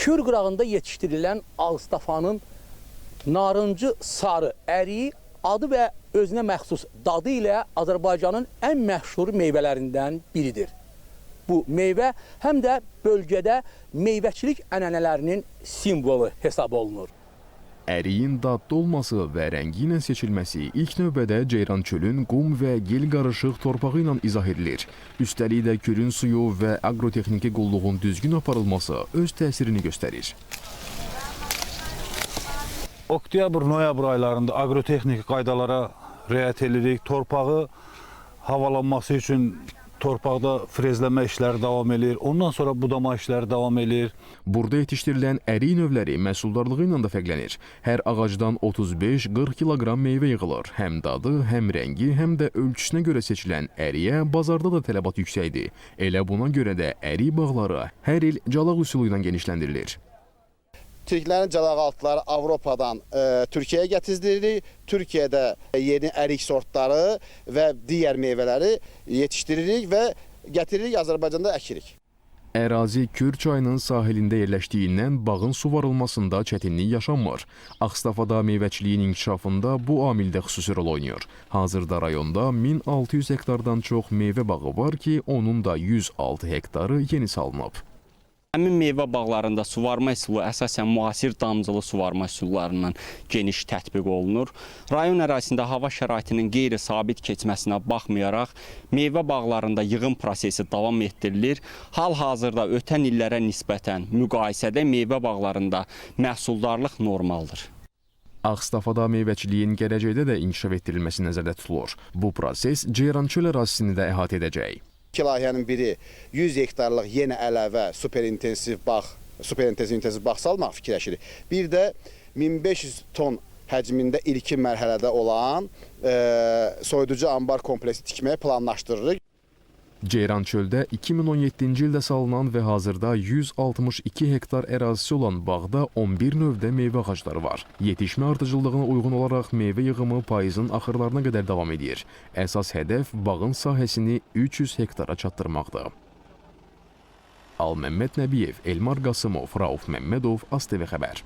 Kür qırağında yetişdirilən Ağstafanın narıncı sarı əriyi adı və özünə məxsus dadı ilə Azərbaycanın ən məşhur meyvələrindən biridir. Bu meyvə həm də bölgədə meyvəçilik ənənələrinin simvolu hesab olunur. Əriyin dadlı olması və rəngi ilə seçilməsi ilk növbədə Ceyrançölün qum və gil qarışıq torpağı ilə izah edilir. Üstəlik də kürün suyu və agrotexniki qulluğun düzgün aparılması öz təsirini göstərir. Oktyabr-noyabr aylarında agrotexniki qaydalara riayət edirik. Torpağı havalanması üçün torpaqda frezləmə işləri davam edir. Ondan sonra budama işləri davam edir. Burada yetişdirilən ərik növləri məhsuldarlığı ilə də fərqlənir. Hər ağacdan 35-40 kiloqram meyvə yığılır. Həm dadı, həm rəngi, həm də ölçüsünə görə seçilən əriyə bazarda da tələbat yüksəkdir. Elə buna görə də ərik bağları hər il calaq üsulu ilə genişləndirilir. Türklərin calaqaltıları Avropadan Türkiyəyə gətirilir. Türkiyədə yeni ərik sortları və digər meyvələri yetişdiririk və gətiririk, Azərbaycanda əkirik. Ərazi Kür çayının sahilində yerləşdiyindən bağın suvarılmasında çətinlik yaşanmır. Ağstafada meyvəçiliyin inkişafında bu amildə xüsusi rol oynayır. Hazırda rayonda 1600 hektardan çox meyvə bağı var ki, onun da 106 hektarı yeni salınıb. Həmin meyvə bağlarında suvarma üsulu əsasən müasir damcılı suvarma üsullarından geniş tətbiq olunur. Rayon ərazisində hava şəraitinin qeyri-sabit keçməsinə baxmayaraq, meyvə bağlarında yığım prosesi davam etdirilir. Hal-hazırda ötən illərə nisbətən müqayisədə meyvə bağlarında məhsuldarlıq normaldır. Ağstafada meyvəçiliyin gələcəkdə də inkişaf etdirilməsi nəzərdə tutulur. Bu proses Ceyrançöl ərazisini də əhatə edəcək. İki layihənin biri 100 hektarlıq yenə əlavə superintensiv bağ salmaq fikirləşirik. Bir də 1500 ton həcmində ilkin mərhələdə olan soyuducu ambar kompleksi tikməyi planlaşdırırıq. Ceyrançöldə 2017-ci ildə salınan və hazırda 162 hektar ərazisi olan bağda 11 növdə meyvə ağacları var. Yetişmə ardıcıllığına uyğun olaraq meyvə yığımı payızın axırlarına qədər davam edir. Əsas hədəf bağın sahəsini 300 hektara çatdırmaqdır. Alməmməd Nəbiyev, Elmar Qasımov, Rauf Məmmədov, AzTV xəbər.